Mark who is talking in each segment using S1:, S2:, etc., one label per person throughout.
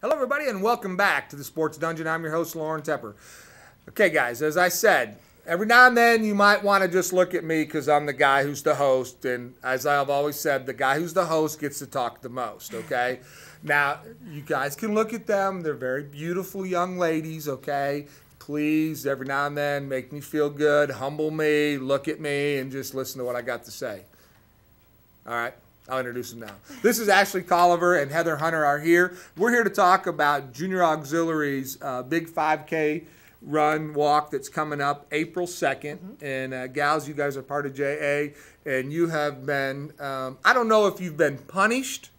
S1: Hello, everybody, and welcome back to the Sports Dungeon. I'm your host, Lauren Tepper. Okay, guys, as I said, every now and then you might want to just look at me because I'm the guy who's the host. And as I've always said, the guy who's the host gets to talk the most, okay? Now, you guys can look at them. They're very beautiful young ladies, okay? Please, every now and then, make me feel good, humble me, look at me, and just listen to what I got to say. All right? I'll introduce them now. This is Ashley Colliver and Heather Hunter are here. We're here to talk about Junior Auxiliary's big 5K run walk that's coming up April 2nd. And gals, you guys are part of JA, and you have been, I don't know if you've been punished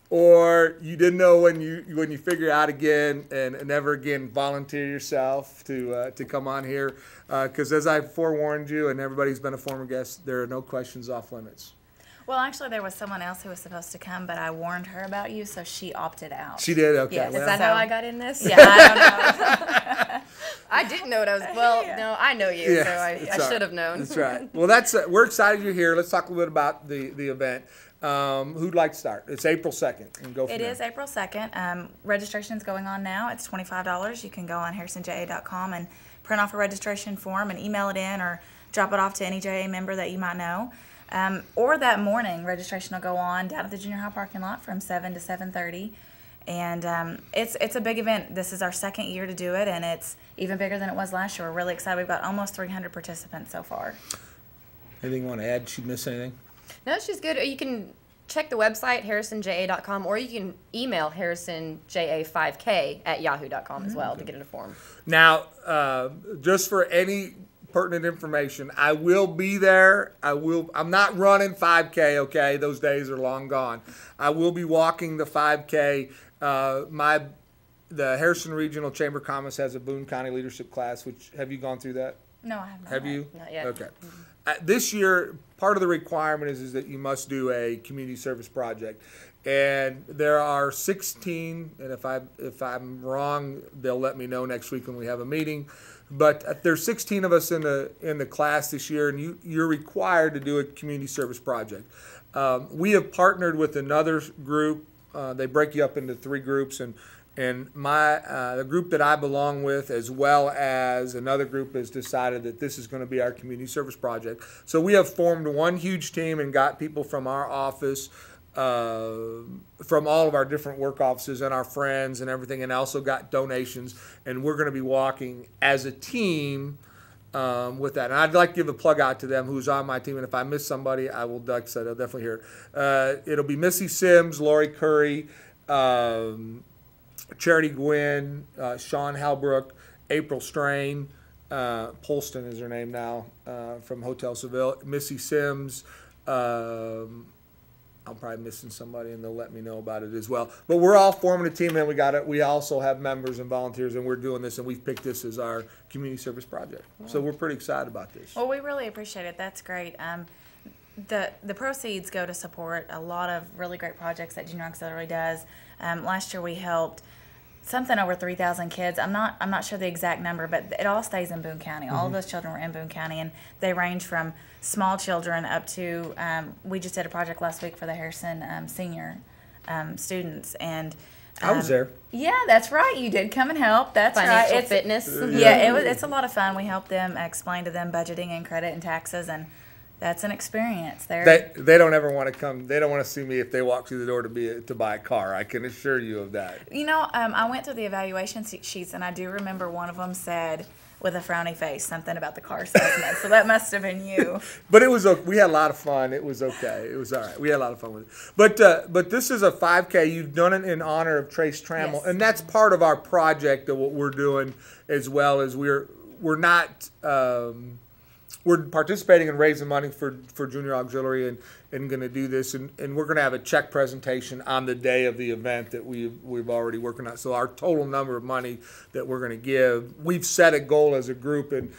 S1: or you didn't know when you figure out again and never again volunteer yourself to come on here. Because as I forewarned you, and everybody's been a former guest, there are no questions off limits.
S2: Well, actually, there was someone else who was supposed to come, but I warned her about you, so she opted out.
S1: She did? Okay.
S2: Yes.
S3: Is that how I got in this?
S2: Yeah, I don't know.
S3: I didn't know what I was. Well, no, I know you,
S1: Yeah,
S3: so I should have known.
S1: That's right. Well, we're excited you're here. Let's talk a little bit about the event. Who'd like to start? It's April 2nd. And go from
S2: It
S1: there.
S2: is April 2nd. Registration is going on now. It's $25. You can go on harrisonja.com and print off a registration form and email it in or drop it off to any JA member that you might know. Or that morning, registration will go on down at the junior high parking lot from 7 to 7:30. And it's a big event. This is our second year to do it, and it's even bigger than it was last year. We're really excited. We've got almost 300 participants so far.
S1: Anything you want to add? Did she miss anything?
S3: No, she's good. You can check the website, harrisonja.com, or you can email harrisonja5k@yahoo.com as well to get in a form.
S1: Now, just for any pertinent information, I will be there. I'm not running 5K, okay? Those days are long gone. I will be walking the 5K. The Harrison Regional Chamber of Commerce has a Boone County leadership class, which, have you gone through that?
S2: No, I have not.
S1: Have you?
S3: Not yet.
S1: Okay. This year, part of the requirement is that you must do a community service project. And there are 16, and if I'm wrong, they'll let me know next week when we have a meeting. But there's 16 of us in the class this year, and you're required to do a community service project. We have partnered with another group. They break you up into 3 groups, and the group that I belong with, as well as another group, has decided that this is going to be our community service project. So we have formed one huge team and got people from our office, from all of our different work offices and our friends and everything, and also got donations, and we're going to be walking as a team with that. And I'd like to give a plug out to them who's on my team, and if I miss somebody, I will, like I said, I'll definitely hear it. It'll be Missy Sims, Lori Curry, Charity Gwynn, Sean Halbrook, April Strain, Polston is her name now, from Hotel Seville, Missy Sims. I'm probably missing somebody, and they'll let me know about it as well. But we're all forming a team, and we also have members and volunteers, and we're doing this, and we've picked this as our community service project. Wow. So we're pretty excited about this.
S2: Well, we really appreciate it. That's great. The proceeds go to support a lot of really great projects that Junior Auxiliary does. Last year we helped something over 3,000 kids. I'm not sure the exact number, but it all stays in Boone County. All of those children were in Boone County, and they range from small children up to, we just did a project last week for the Harrison senior students. And
S1: I was there.
S2: Yeah, that's right. You did come and help. That's
S3: Financial
S2: right.
S3: fitness.
S2: It's a lot of fun. We help them explain to them budgeting and credit and taxes, and that's an experience.
S1: They don't ever want to come. They don't want to see me if they walk through the door to buy a car. I can assure you of that.
S2: You know, I went through the evaluation sheets, and I do remember one of them said, with a frowny face, something about the car salesman. So that must have been you.
S1: But it was we had a lot of fun. It was okay. It was all right. We had a lot of fun with it. But this is a 5K. You've done it in honor of Trace Trammell,
S2: Yes.
S1: and that's part of our project of what we're doing, as well as we're not. We're participating in raising money for Junior Auxiliary and going to do this. And we're going to have a check presentation on the day of the event that we've already working on. So our total number of money that we're going to give, we've set a goal as a group, and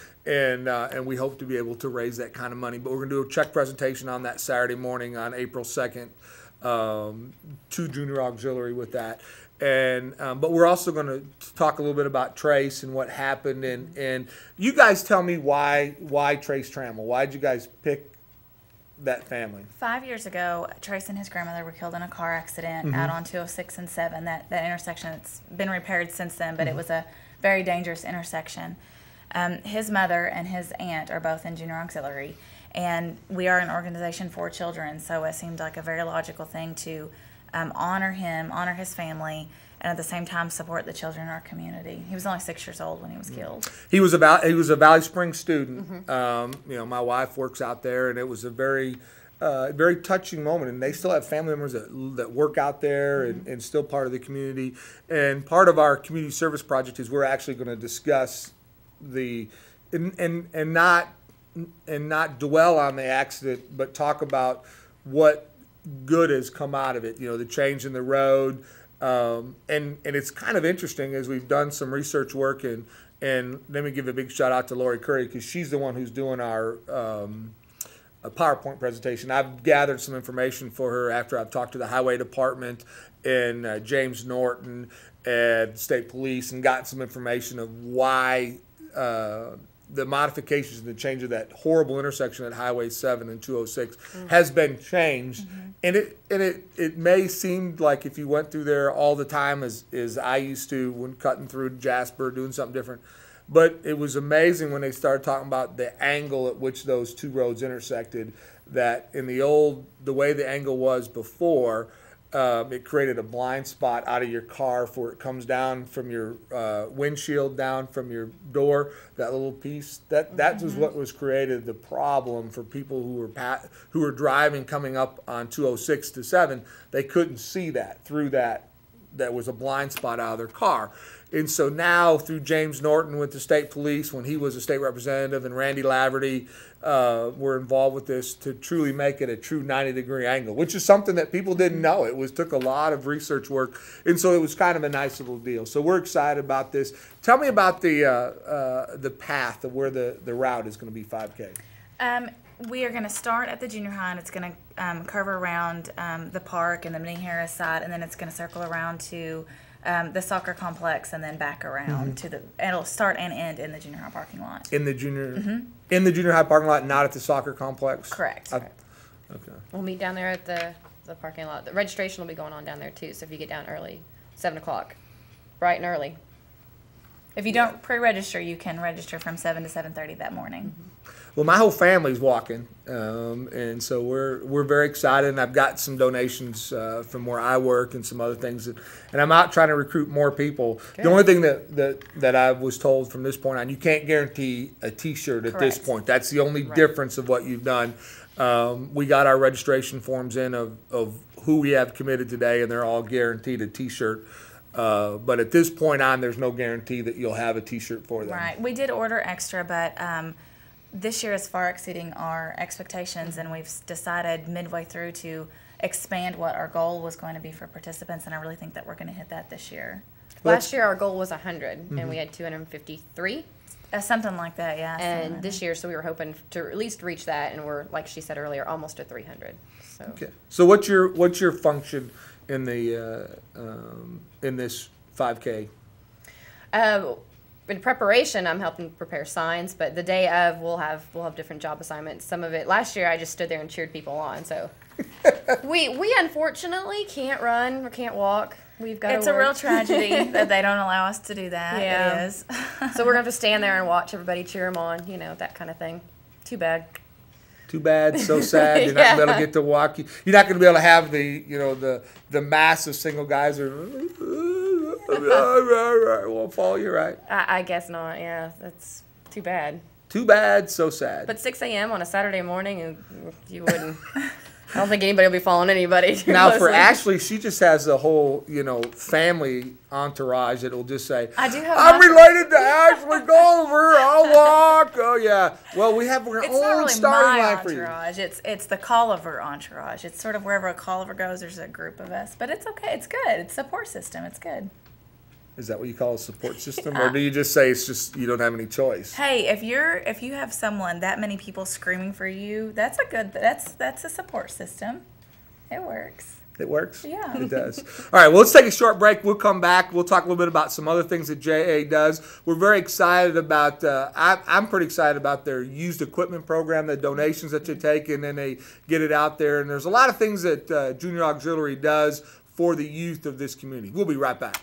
S1: we hope to be able to raise that kind of money. But we're going to do a check presentation on that Saturday morning on April 2nd to Junior Auxiliary with that. And but we're also going to talk a little bit about Trace and what happened. And you guys tell me why Trace Trammell? Why did you guys pick that family?
S2: 5 years ago, Trace and his grandmother were killed in a car accident out on 206 and 7. That intersection, it's been repaired since then, but it was a very dangerous intersection. His mother and his aunt are both in junior auxiliary, and we are an organization for children, so it seemed like a very logical thing to honor him, honor his family, and at the same time support the children in our community. He was only 6 years old when he was killed.
S1: He was a Valley Springs student. You know, my wife works out there, and it was a very very touching moment. And they still have family members that work out there and still part of the community. And part of our community service project is we're actually going to discuss and not dwell on the accident, but talk about what good has come out of it. You know, the change in the road. And it's kind of interesting as we've done some research work, and let me give a big shout out to Lori Curry, because she's the one who's doing our a PowerPoint presentation. I've gathered some information for her after I've talked to the Highway Department and James Norton and State Police, and gotten some information of why the modifications and the change of that horrible intersection at Highway 7 and 206 has been changed. And it may seem like if you went through there all the time as I used to when cutting through Jasper, doing something different. But it was amazing when they started talking about the angle at which those two roads intersected, that in the way the angle was before, it created a blind spot out of your car for it comes down from your windshield, down from your door, that little piece. That was what was created the problem for people who were driving coming up on 206 to 7. They couldn't see that through that. That was a blind spot out of their car. And so now through James Norton with the state police, when he was a state representative, and Randy Laverty were involved with this to truly make it a true 90-degree angle, which is something that people didn't know. It took a lot of research work, and so it was kind of a nice little deal. So we're excited about this. Tell me about the path of where the route is going to be 5K.
S2: We are going to start at the junior high, and it's going to curve around the park and the Minnie Harris side, and then it's going to circle around to the soccer complex, and then back around to and it'll start and end in the junior high parking lot.
S1: In the junior high parking lot, not at the soccer complex?
S2: Correct.
S1: Okay.
S3: We'll meet down there at the parking lot. The registration will be going on down there too, so if you get down early, 7 o'clock, bright and early.
S2: If you don't pre-register, you can register from 7 to 7:30 that morning.
S1: Well, my whole family's walking, and so we're very excited. And I've got some donations from where I work and some other things, and I'm out trying to recruit more people.
S3: Good.
S1: The only thing that I was told from this point on, you can't guarantee a T-shirt at this
S2: Correct.
S1: point. That's the only difference of what you've done. We got our registration forms in of who we have committed today, and they're all guaranteed a T-shirt. But at this point on, there's no guarantee that you'll have a T-shirt for them.
S2: Right. We did order extra, but this year is far exceeding our expectations, and we've decided midway through to expand what our goal was going to be for participants, and I really think that we're going to hit that this year.
S3: Last year our goal was 100, and we had 253.
S2: Something like that, yeah.
S3: And this year, so we were hoping to at least reach that, and we're, like she said earlier, almost at 300. So.
S1: Okay. So what's your function in the in this 5K?
S3: In preparation, I'm helping prepare signs, but the day of, we'll have different job assignments. Some of it last year, I just stood there and cheered people on. So we unfortunately can't run or can't walk. We've got.
S2: It's a real tragedy that they don't allow us to do that.
S3: Yeah.
S2: It is.
S3: So we're gonna have to stand there and watch everybody cheer them on. You know, that kind of thing. Too bad.
S1: Too bad, so sad. You're not going to be able to get to walk. You're not going to be able to have the mass of single guys won't follow you, right?
S3: I guess not. Yeah, that's too bad.
S1: Too bad, so sad.
S3: But 6 a.m. on a Saturday morning, you wouldn't. I don't think anybody will be following anybody.
S1: Now for Ashley, she just has a whole, family entourage that will just say,
S2: I do have
S1: I'm related to Ashley Golver. I'll walk. Oh yeah. Well, we have our
S2: It's not
S1: own
S2: really
S1: starting
S2: my
S1: line for you.
S2: entourage. It's the Colliver entourage. It's sort of wherever a Colliver goes, there's a group of us. But it's okay. It's good. It's a support system. It's good.
S1: Is that what you call a support system, or do you just say it's just you don't have any choice?
S2: Hey, if you have someone, that many people screaming for you, that's a support system. It works.
S1: It works?
S2: Yeah.
S1: It does. All right, well, let's take a short break. We'll come back. We'll talk a little bit about some other things that JA does. We're very excited about, I'm pretty excited about their used equipment program, the donations that they take, and then they get it out there. And there's a lot of things that Junior Auxiliary does for the youth of this community. We'll be right back.